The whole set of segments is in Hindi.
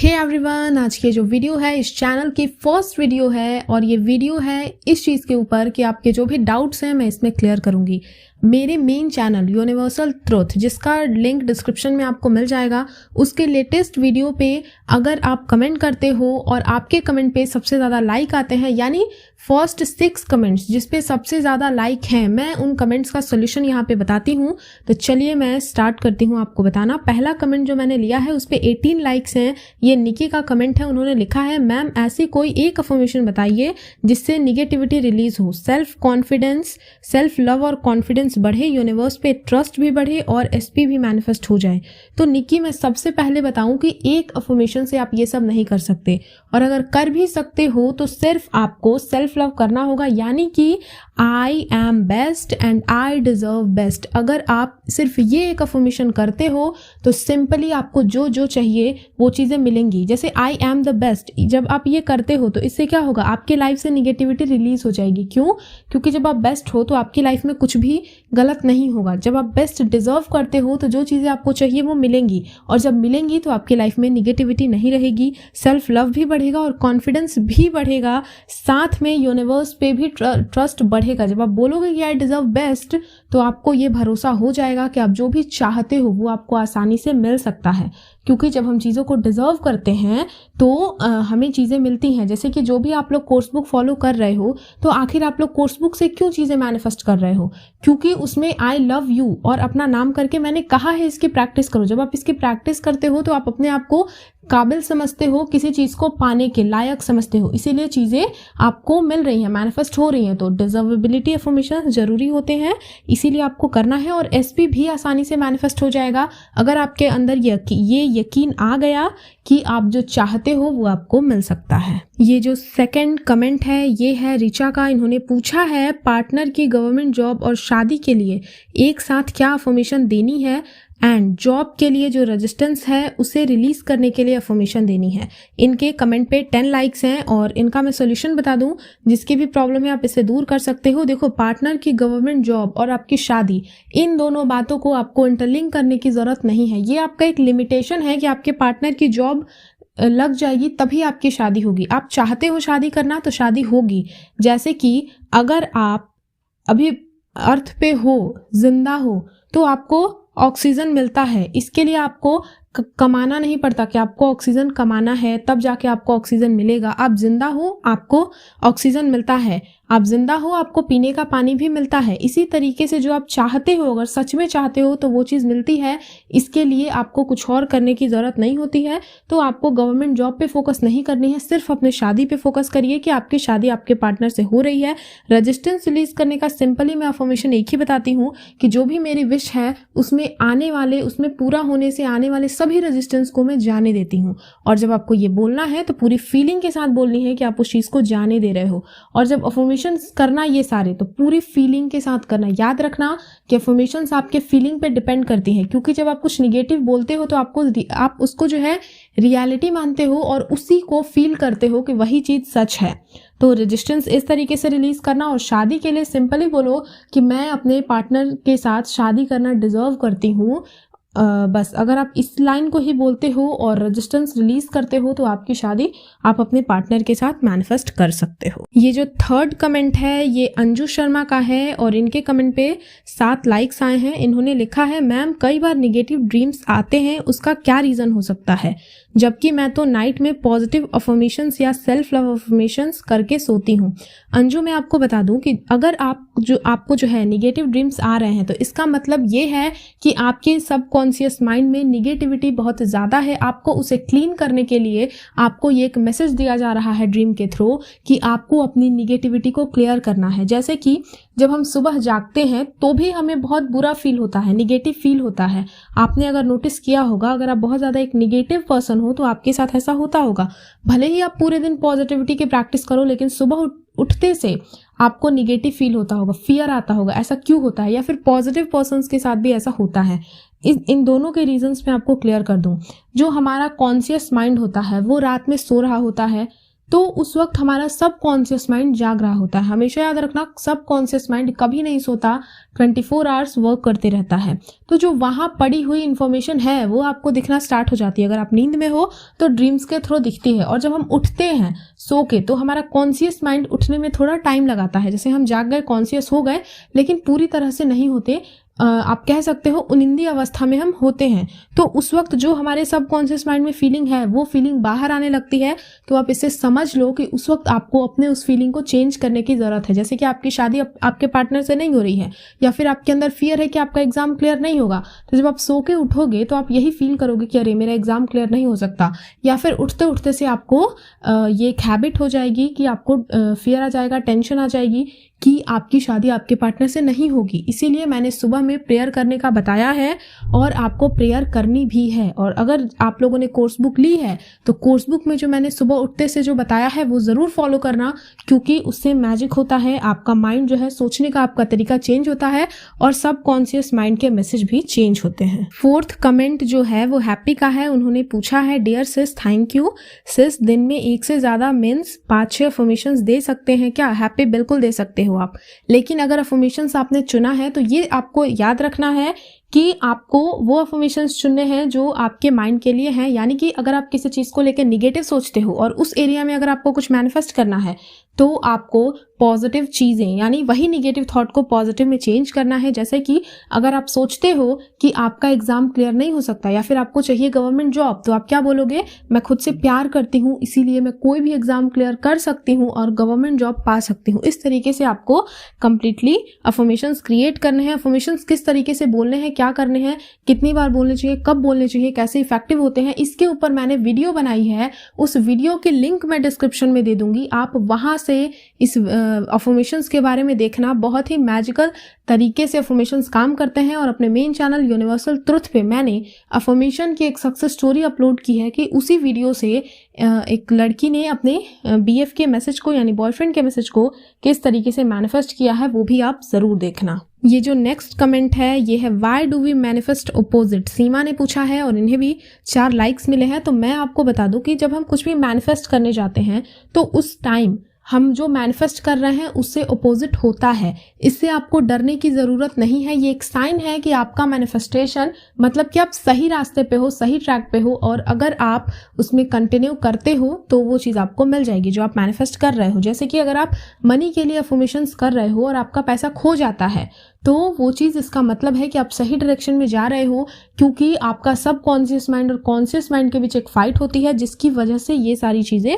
हे एवरीवन, आज की जो वीडियो है इस चैनल की फर्स्ट वीडियो है और ये वीडियो है इस चीज़ के ऊपर कि आपके जो भी डाउट्स हैं मैं इसमें क्लियर करूंगी। मेरे मेन चैनल यूनिवर्सल ट्रुथ, जिसका लिंक डिस्क्रिप्शन में आपको मिल जाएगा, उसके लेटेस्ट वीडियो पे अगर आप कमेंट करते हो और आपके कमेंट पे सबसे ज़्यादा लाइक आते हैं, यानी फर्स्ट 6 कमेंट्स जिस पे सबसे ज़्यादा लाइक हैं, मैं उन कमेंट्स का सोल्यूशन यहाँ पे बताती हूँ। तो चलिए मैं स्टार्ट करती हूँ आपको बताना। पहला कमेंट जो मैंने लिया है उस पर 18 लाइक्स हैं। ये निकी का कमेंट है। उन्होंने लिखा है, मैम ऐसी कोई एक अफर्मेशन बताइए जिससे निगेटिविटी रिलीज हो, सेल्फ कॉन्फिडेंस, सेल्फ लव और कॉन्फिडेंस बढ़े, यूनिवर्स पे ट्रस्ट भी बढ़े और एसपी भी मैनिफेस्ट हो जाए। तो निकी, मैं सबसे पहले बताऊं कि एक अफर्मेशन से आप ये सब नहीं कर सकते, और अगर कर भी सकते हो तो सिर्फ आपको सेल्फ लव करना होगा, यानी कि I am best and I deserve best. अगर आप सिर्फ ये एक अफर्मेशन करते हो तो सिंपली आपको जो जो चाहिए वो चीज़ें मिलेंगी। जैसे आई एम द बेस्ट, जब आप ये करते हो तो इससे क्या होगा, आपके लाइफ से निगेटिविटी रिलीज हो जाएगी। क्यों? क्योंकि जब आप बेस्ट हो तो आपकी लाइफ में कुछ भी गलत नहीं होगा। जब आप बेस्ट डिजर्व करते हो तो जो चीज़ें आपको चाहिए वो मिलेंगी, और जब मिलेंगी तो आपकी लाइफ में निगेटिविटी नहीं रहेगी, सेल्फ लव भी बढ़ेगा और कॉन्फिडेंस भी बढ़ेगा, साथ में यूनिवर्स पे भी ट्रस्ट बढ़ेगा। जब आप बोलोगे कि आई डिजर्व बेस्ट तो आपको ये भरोसा हो जाएगा कि आप जो भी चाहते हो वो आपको आसानी से मिल सकता है। क्योंकि जब हम चीज़ों को डिजर्व करते हैं तो हमें चीज़ें मिलती हैं। जैसे कि जो भी आप लोग कोर्स बुक फॉलो कर रहे हो, तो आखिर आप लोग कोर्स बुक से क्यों चीज़ें मैनिफेस्ट कर रहे हो? क्योंकि उसमें आई लव यू और अपना नाम करके मैंने कहा है इसकी प्रैक्टिस करो। जब आप इसकी प्रैक्टिस करते हो तो आप अपने आप को काबिल समझते हो, किसी चीज़ को पाने के लायक समझते हो, इसीलिए चीज़ें आपको मिल रही हैं, मैनिफेस्ट हो रही हैं। तो डिजर्वेबिलिटी अफर्मेशन जरूरी होते हैं, इसीलिए आपको करना है, और एसपी भी आसानी से मैनिफेस्ट हो जाएगा अगर आपके अंदर ये यकीन आ गया कि आप जो चाहते हो वो आपको मिल सकता है। ये जो सेकंड कमेंट है ये है रिचा का। इन्होंने पूछा है, पार्टनर की गवर्नमेंट जॉब और शादी के लिए एक साथ क्या अफर्मेशन देनी है, एंड जॉब के लिए जो रेजिस्टेंस है उसे रिलीज करने के लिए अफर्मेशन देनी है। इनके कमेंट पे 10 लाइक्स हैं और इनका मैं सोल्यूशन बता दूं, जिसकी भी प्रॉब्लम है आप इसे दूर कर सकते हो। देखो, पार्टनर की गवर्नमेंट जॉब और आपकी शादी, इन दोनों बातों को आपको इंटरलिंक करने की जरूरत नहीं है। ये आपका एक लिमिटेशन है कि आपके पार्टनर की जॉब लग जाएगी तभी आपकी शादी होगी। आप चाहते हो शादी करना तो शादी होगी। जैसे कि अगर आप अभी अर्थ पे हो, जिंदा हो, तो आपको ऑक्सीजन मिलता है। इसके लिए आपको कमाना नहीं पड़ता कि आपको ऑक्सीजन कमाना है तब जाके आपको ऑक्सीजन मिलेगा। आप जिंदा हो, आपको ऑक्सीजन मिलता है। आप जिंदा हो, आपको पीने का पानी भी मिलता है। इसी तरीके से जो आप चाहते हो, अगर सच में चाहते हो तो वो चीज़ मिलती है। इसके लिए आपको कुछ और करने की ज़रूरत नहीं होती है। तो आपको गवर्नमेंट जॉब पे फोकस नहीं करनी है, सिर्फ अपने शादी पे फोकस करिए कि आपकी शादी आपके पार्टनर से हो रही है। रेजिस्टेंस रिलीज करने का सिंपली मैं अफर्मेशन एक ही बताती हूँ कि जो भी मेरी विश है उसमें पूरा होने से आने वाले सभी रेजिस्टेंस को मैं जाने देती हूँ। और जब आपको ये बोलना है तो पूरी फीलिंग के साथ बोलनी है कि आप उस चीज़ को जाने दे रहे हो। और जब अफर्मेशन करना ये सारे तो पूरी फीलिंग के साथ करना। याद रखना कि अफर्मेशंस आपके फीलिंग पे डिपेंड करती हैं, क्योंकि जब आप कुछ निगेटिव बोलते हो तो आप उसको जो है रियलिटी मानते हो और उसी को फील करते हो कि वही चीज़ सच है। तो रेजिस्टेंस इस तरीके से रिलीज करना। और शादी के लिए सिंपली बोलो कि मैं अपने पार्टनर के साथ शादी करना डिजर्व करती हूँ। बस अगर आप इस लाइन को ही बोलते हो और रेजिस्टेंस रिलीज करते हो तो आपकी शादी आप अपने पार्टनर के साथ मैनिफेस्ट कर सकते हो। ये जो थर्ड कमेंट है ये अंजू शर्मा का है और इनके कमेंट पे 7 लाइक्स आए हैं। इन्होंने लिखा है, मैम कई बार निगेटिव ड्रीम्स आते हैं, उसका क्या रीज़न हो सकता है, जबकि मैं तो नाइट में पॉजिटिव अफर्मेशंस या सेल्फ लव अफर्मेशंस करके सोती हूँ। अंजू, मैं आपको बता दूं कि अगर आपको जो है निगेटिव ड्रीम्स आ रहे हैं तो इसका मतलब ये है कि आपके सबकॉन्शियस माइंड में निगेटिविटी बहुत ज़्यादा है। आपको उसे क्लीन करने के लिए आपको ये एक मैसेज दिया जा रहा है ड्रीम के थ्रू कि आपको अपनी निगेटिविटी को क्लियर करना है। जैसे कि जब हम सुबह जागते हैं तो भी हमें बहुत बुरा फील होता है, निगेटिव फील होता है। आपने अगर नोटिस किया होगा, अगर आप बहुत ज़्यादा एक निगेटिव पर्सन हो तो आपके साथ ऐसा होता होगा। भले ही आप पूरे दिन पॉजिटिविटी की प्रैक्टिस करो, लेकिन सुबह उठते से आपको निगेटिव फील होता होगा, फियर आता होगा। ऐसा क्यों होता है? या फिर पॉजिटिव पर्सन्स के साथ भी ऐसा होता है। इन दोनों के रीजंस मैं आपको क्लियर कर दूं। जो हमारा कॉन्शियस माइंड होता है वो रात में सो रहा होता है, तो उस वक्त हमारा सबकॉन्शियस माइंड जाग रहा होता है। हमेशा याद रखना, सबकॉन्शियस माइंड कभी नहीं सोता, 24 आवर्स वर्क करते रहता है। तो जो वहाँ पड़ी हुई इन्फॉर्मेशन है वो आपको दिखना स्टार्ट हो जाती है। अगर आप नींद में हो तो ड्रीम्स के थ्रू दिखती है, और जब हम उठते हैं सो के तो हमारा कॉन्शियस माइंड उठने में थोड़ा टाइम लगाता है। जैसे हम जाग गए, कॉन्शियस हो गए, लेकिन पूरी तरह से नहीं होते। आप कह सकते हो उनिंदी अवस्था में हम होते हैं। तो उस वक्त जो हमारे सबकॉन्शियस माइंड में फीलिंग है वो फीलिंग बाहर आने लगती है। तो आप इसे समझ लो कि उस वक्त आपको अपने उस फीलिंग को चेंज करने की ज़रूरत है। जैसे कि आपकी शादी आपके पार्टनर से नहीं हो रही है, या फिर आपके अंदर फियर है कि आपका एग्जाम क्लियर नहीं होगा, तो जब आप सो के उठोगे तो आप यही फील करोगे कि अरे मेरा एग्जाम क्लियर नहीं हो सकता। या फिर उठते उठते से आपको ये एक हैबिट हो जाएगी कि आपको फियर आ जाएगा, टेंशन आ जाएगी कि आपकी शादी आपके पार्टनर से नहीं होगी। इसीलिए मैंने सुबह में प्रेयर करने का बताया है, और आपको प्रेयर करनी भी है। और अगर आप लोगों ने कोर्स बुक ली है तो कोर्स बुक में जो मैंने सुबह उठते से जो बताया है वो ज़रूर फॉलो करना, क्योंकि उससे मैजिक होता है। आपका माइंड जो है, सोचने का आपका तरीका चेंज होता है, और सबकॉन्शियस माइंड के मैसेज भी चेंज होते हैं। 4th कमेंट जो है वो हैप्पी का है। उन्होंने पूछा है, डियर सिस, थैंक यू सिस, दिन में 1 से ज़्यादा मीन्स 5-6 अफर्मेशंस दे सकते हैं क्या? हैप्पी, बिल्कुल दे सकते हो आप, लेकिन अगर अफर्मेशंस आपने चुना है तो ये आपको याद रखना है कि आपको वो अफर्मेशंस चुनने हैं जो आपके माइंड के लिए हैं। यानी कि अगर आप किसी चीज़ को लेकर निगेटिव सोचते हो और उस एरिया में अगर आपको कुछ मैनिफेस्ट करना है तो आपको पॉजिटिव चीज़ें, यानी वही निगेटिव थॉट को पॉजिटिव में चेंज करना है। जैसे कि अगर आप सोचते हो कि आपका एग्जाम क्लियर नहीं हो सकता, या फिर आपको चाहिए गवर्नमेंट जॉब, तो आप क्या बोलोगे? मैं खुद से प्यार करती हूँ, इसीलिए मैं कोई भी एग्जाम क्लियर कर सकती हूँ और गवर्नमेंट जॉब पा सकती हूँ। इस तरीके से आपको कंप्लीटली अफर्मेशंस क्रिएट करने हैं। अफर्मेशंस किस तरीके से बोलने हैं, क्या करने हैं, कितनी बार बोलने चाहिए, कब बोलने चाहिए, कैसे इफेक्टिव होते हैं, इसके ऊपर मैंने वीडियो बनाई है। उस वीडियो के लिंक मैं डिस्क्रिप्शन में दे दूंगी, आप वहां से इस अफर्मेशंस के बारे में देखना। बहुत ही मैजिकल तरीके से अफर्मेशंस काम करते हैं। और अपने मेन चैनल यूनिवर्सल ट्रुथ पे मैंने अफर्मेशन की एक सक्सेस स्टोरी अपलोड की है कि उसी वीडियो से एक लड़की ने अपने BF के मैसेज को, यानी बॉयफ्रेंड के मैसेज को किस तरीके से मैनिफेस्ट किया है, वो भी आप जरूर देखना। ये जो नेक्स्ट कमेंट है ये है, why do we manifest opposite? Seema ने पूछा है और इन्हें भी 4 लाइक्स मिले हैं। तो मैं आपको बता दूं कि जब हम कुछ भी मैनिफेस्ट करने जाते हैं तो उस टाइम हम जो मैनिफेस्ट कर रहे हैं उससे अपोजिट होता है। इससे आपको डरने की ज़रूरत नहीं है। ये एक साइन है कि आपका मैनिफेस्टेशन, मतलब कि आप सही रास्ते पे हो, सही ट्रैक पे हो, और अगर आप उसमें कंटिन्यू करते हो तो वो चीज़ आपको मिल जाएगी जो आप मैनिफेस्ट कर रहे हो। जैसे कि अगर आप मनी के लिए अफर्मेशंस कर रहे हो और आपका पैसा खो जाता है तो वो चीज़, इसका मतलब है कि आप सही डायरेक्शन में जा रहे हो, क्योंकि आपका सबकॉन्शियस माइंड और कॉन्शियस माइंड के बीच एक फाइट होती है जिसकी वजह से ये सारी चीज़ें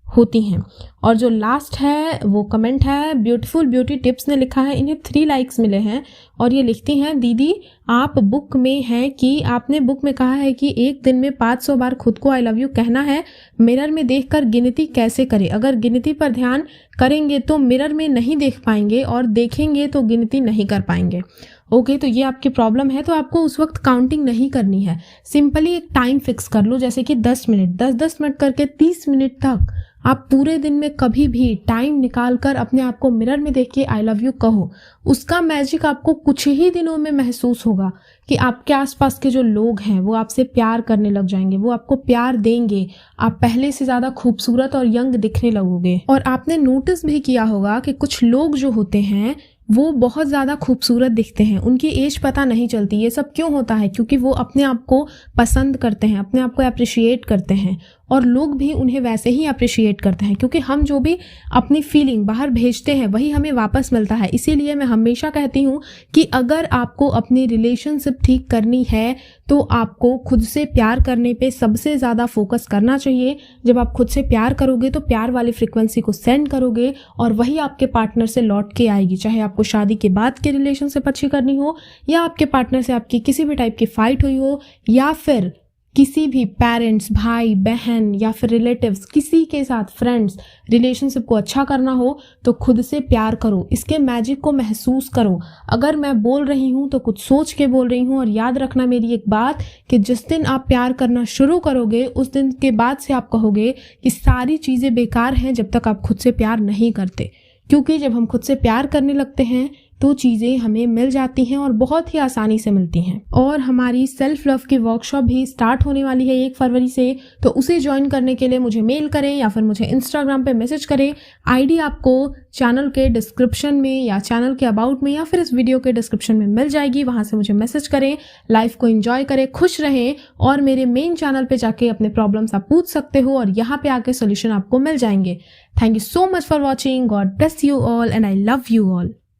होती हैं। और जो लास्ट है वो कमेंट है, ब्यूटीफुल ब्यूटी टिप्स ने लिखा है। इन्हें 3 लाइक्स मिले हैं और ये लिखती हैं, दीदी आप बुक में हैं कि आपने बुक में कहा है कि एक दिन में 500 बार खुद को आई लव यू कहना है। मिरर में देखकर गिनती कैसे करें? अगर गिनती पर ध्यान करेंगे तो मिरर में नहीं देख पाएंगे, और देखेंगे तो गिनती नहीं कर पाएंगे। ओके, तो ये आपकी प्रॉब्लम है। तो आपको उस वक्त काउंटिंग नहीं करनी है, सिंपली एक टाइम फिक्स कर लो, जैसे कि 10 मिनट, 10-10 मिनट करके 30 मिनट तक आप पूरे दिन में कभी भी टाइम निकाल कर अपने आप को मिरर में देख के आई लव यू कहो। उसका मैजिक आपको कुछ ही दिनों में महसूस होगा कि आपके आसपास के जो लोग हैं वो आपसे प्यार करने लग जाएंगे, वो आपको प्यार देंगे, आप पहले से ज़्यादा खूबसूरत और यंग दिखने लगोगे। और आपने नोटिस भी किया होगा कि कुछ लोग जो होते हैं वो बहुत ज़्यादा खूबसूरत दिखते हैं, उनकी एज पता नहीं चलती। ये सब क्यों होता है? क्योंकि वो अपने आप को पसंद करते हैं, अपने आप को अप्रिशिएट करते हैं, और लोग भी उन्हें वैसे ही अप्रिशिएट करते हैं, क्योंकि हम जो भी अपनी फीलिंग बाहर भेजते हैं वही हमें वापस मिलता है। इसीलिए मैं हमेशा कहती हूँ कि अगर आपको अपनी रिलेशनशिप ठीक करनी है तो आपको खुद से प्यार करने पे सबसे ज़्यादा फोकस करना चाहिए। जब आप खुद से प्यार करोगे तो प्यार वाली फ्रिक्वेंसी को सेंड करोगे और वही आपके पार्टनर से लौट के आएगी। चाहे आपको शादी के बाद की रिलेशनशिप अच्छी करनी हो, या आपके पार्टनर से आपकी किसी भी टाइप की फाइट हुई हो, या फिर किसी भी पेरेंट्स, भाई बहन या फिर रिलेटिव्स, किसी के साथ फ्रेंड्स, रिलेशनशिप को अच्छा करना हो तो खुद से प्यार करो, इसके मैजिक को महसूस करो। अगर मैं बोल रही हूँ तो कुछ सोच के बोल रही हूँ। और याद रखना मेरी एक बात कि जिस दिन आप प्यार करना शुरू करोगे उस दिन के बाद से आप कहोगे कि सारी चीज़ें बेकार हैं जब तक आप खुद से प्यार नहीं करते। क्योंकि जब हम खुद से प्यार करने लगते हैं तो चीज़ें हमें मिल जाती हैं और बहुत ही आसानी से मिलती हैं। और हमारी सेल्फ लव की वर्कशॉप भी स्टार्ट होने वाली है 1 फरवरी से, तो उसे ज्वाइन करने के लिए मुझे मेल करें या फिर मुझे इंस्टाग्राम पे मैसेज करें। आईडी आपको चैनल के डिस्क्रिप्शन में या चैनल के अबाउट में या फिर इस वीडियो के डिस्क्रिप्शन में मिल जाएगी, वहाँ से मुझे मैसेज करें। लाइफ को एंजॉय करें, खुश रहें और मेरे मेन चैनल पे जाके अपने प्रॉब्लम्स आप पूछ सकते हो और यहाँ पे आके सोल्यूशन आपको मिल जाएंगे। Thank you so much for watching. God bless you all and I love you all.